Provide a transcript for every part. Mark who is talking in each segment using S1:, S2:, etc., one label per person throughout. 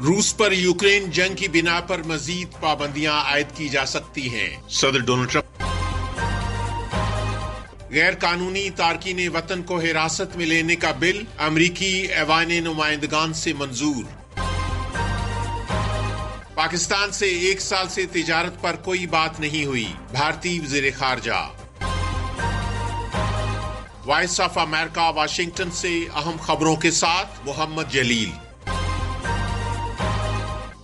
S1: रूस पर यूक्रेन जंग की बिना पर मजीद पाबंदियां आयद की जा सकती हैं। सदर डोनाल्ड ट्रंप गैर कानूनी तारकीन वतन को हिरासत में लेने का बिल अमरीकी ऐवान नुमाइंदगान से मंजूर। पाकिस्तान से 1 साल से तिजारत पर कोई बात नहीं हुई, भारतीय वज़ीर खारजा। वॉइस ऑफ अमेरिका वाशिंगटन से अहम खबरों के साथ मोहम्मद जलील।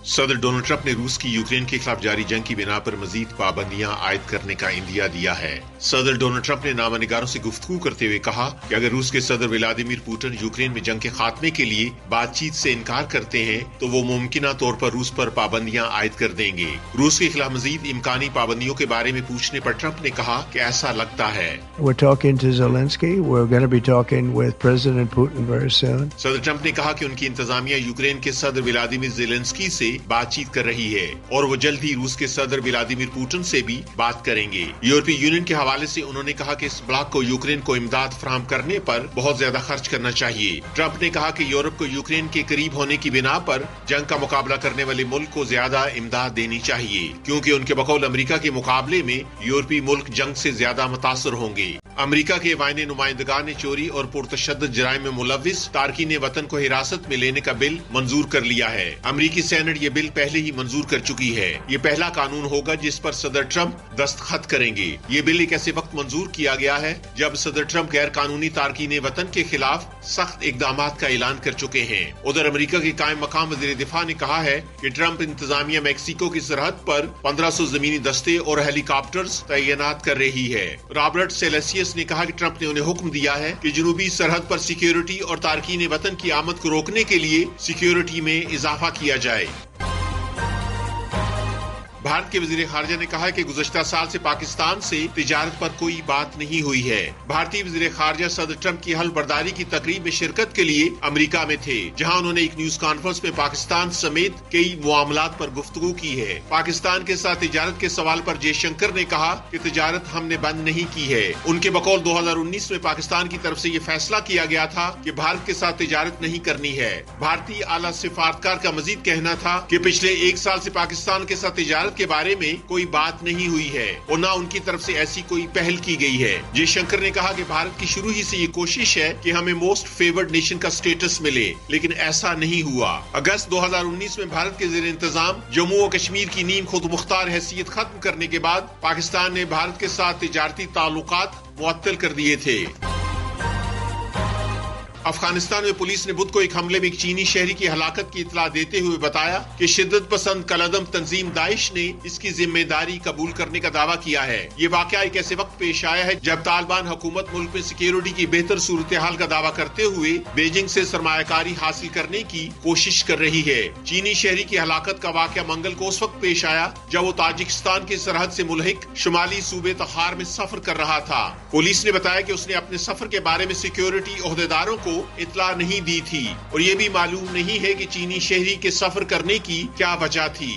S1: सदर डोनाल्ड ट्रंप ने रूस की यूक्रेन के खिलाफ जारी जंग की बिना पर मजीद पाबंदियां आयद करने का इंदिया दिया है। सदर डोनाल्ड ट्रंप ने नामानिगारों से गुफ्तगू करते हुए कहा कि अगर रूस के सदर व्लादिमीर पुतिन यूक्रेन में जंग के खात्मे के लिए बातचीत से इनकार करते हैं तो वो मुमकिना तौर पर रूस पर पाबंदियां आयद कर देंगे। रूस के खिलाफ मजीद इम्कानी पाबंदियों के बारे में पूछने पर ट्रंप ने कहा कि ऐसा लगता है सदर ट्रंप ने कहा कि उनकी इंतजामिया यूक्रेन के सदर व्लादिमीर ज़ेलेंस्की से बातचीत कर रही है और वो जल्द ही रूस के सदर व्लादिमीर पुतिन से भी बात करेंगे। यूरोपीय यूनियन के हवाले से उन्होंने कहा कि इस ब्लॉक को यूक्रेन को इमदाद फराहम करने पर बहुत ज्यादा खर्च करना चाहिए। ट्रंप ने कहा कि यूरोप को यूक्रेन के करीब होने की बिना पर जंग का मुकाबला करने वाले मुल्क को ज्यादा इमदाद देनी चाहिए, क्योंकि उनके बकौल अमेरिका के मुकाबले में यूरोपीय मुल्क जंग से ज्यादा मुतासर होंगे। अमेरिका के ऐवान नुमाइंदगान ने चोरी और पुरतशद्दुद जराइम में मुलव्विस तारकीन वतन को हिरासत में लेने का बिल मंजूर कर लिया है। अमेरिकी सेनेट ये बिल पहले ही मंजूर कर चुकी है। ये पहला कानून होगा जिस पर सदर ट्रंप दस्तखत करेंगे। ये बिल एक ऐसे वक्त मंजूर किया गया है जब सदर ट्रंप गैर कानूनी तारकीन वतन के खिलाफ सख्त इकदामात का ऐलान कर चुके हैं। उधर अमेरिका के कायम मकाम वज़ीर दिफा ने कहा है कि ट्रंप इंतजामिया मैक्सिको की सरहद पर 1500 जमीनी दस्ते और हेलीकॉप्टर्स तैनात कर रही है। रॉबर्ट सेलेसियस ने कहा कि ट्रंप ने उन्हें हुक्म दिया है कि जनूबी सरहद पर सिक्योरिटी और तारकीन वतन की आमद को रोकने के लिए सिक्योरिटी में इजाफा किया जाए। भारत के वज़ीर खारजा ने कहा कि गुज़श्ता साल से पाकिस्तान से तिजारत पर कोई बात नहीं हुई है। भारतीय वज़ीर खारजा सदर ट्रंप की हल्फ बर्दारी की तकरीब में शिरकत के लिए अमेरिका में थे, जहां उन्होंने एक न्यूज कॉन्फ्रेंस में पाकिस्तान समेत कई मामलात पर गुफ्तगू की है। पाकिस्तान के साथ तिजारत के सवाल पर जयशंकर ने कहा कि तिजारत हमने बंद नहीं की है। उनके बकौल 2019 में पाकिस्तान की तरफ से ये फैसला किया गया था कि भारत के साथ तिजारत नहीं करनी है। भारतीय आला सिफारतकार का मजीद कहना था कि पिछले 1 साल से पाकिस्तान के साथ तिजारत के बारे में कोई बात नहीं हुई है और न उनकी तरफ से ऐसी कोई पहल की गई है। जयशंकर ने कहा कि भारत की शुरू ही से ये कोशिश है कि हमें मोस्ट फेवर्ड नेशन का स्टेटस मिले, लेकिन ऐसा नहीं हुआ। अगस्त 2019 में भारत के ज़ेर इंतजाम जम्मू और कश्मीर की नीम खुद मुख्तार हैसियत खत्म करने के बाद पाकिस्तान ने भारत के साथ तिजारती ताल्लुकात मुअत्तल कर दिए थे। अफगानिस्तान में पुलिस ने बुध को एक हमले में एक चीनी शहरी की हलाकत की इतला देते हुए बताया कि शिद्दत पसंद कलदम तंजीम दाइश ने इसकी जिम्मेदारी कबूल करने का दावा किया है। ये वाकया एक ऐसे वक्त पेश आया है जब तालिबान हुकूमत मुल्क में सिक्योरिटी की बेहतर सूरत हाल का दावा करते हुए बीजिंग से सरमायाकारी हासिल करने की कोशिश कर रही है। चीनी शहरी की हलाकत का वाकया मंगल को उस वक्त पेश आया जब वो ताजिकिस्तान की सरहद से मुल्हिक शुमाली सूबे तखार में सफर कर रहा था। पुलिस ने बताया कि उसने अपने सफर के बारे में सिक्योरिटी ओहदेदारों को इतला नहीं दी थी और ये भी मालूम नहीं है कि चीनी शहरी के सफर करने की क्या वजह थी।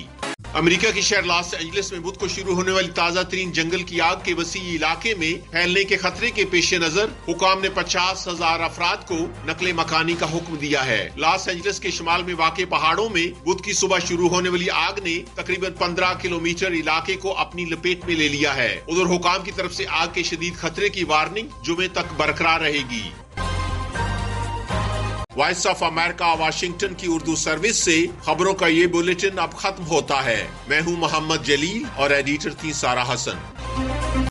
S1: अमेरिका की शहर लॉस एंजलिस में बुध को शुरू होने वाली ताजा तरीन जंगल की आग के वसी इलाके में फैलने के खतरे के पेश नजर हुकाम ने 50,000 अफराद को नकले मकानी का हुक्म दिया है। लॉस एंजलिस के शुमाल में वाक़े पहाड़ों में बुध की सुबह शुरू होने वाली आग ने तकरीबन 15 किलोमीटर इलाके को अपनी लपेट में ले लिया है। उधर हुकाम की तरफ से आग के शदीद खतरे की वार्निंग जुमे तक बरकरार रहेगी। वॉइस ऑफ अमेरिका वाशिंगटन की उर्दू सर्विस से खबरों का ये बुलेटिन अब खत्म होता है। मैं हूं मोहम्मद जलील और एडिटर थी सारा हसन।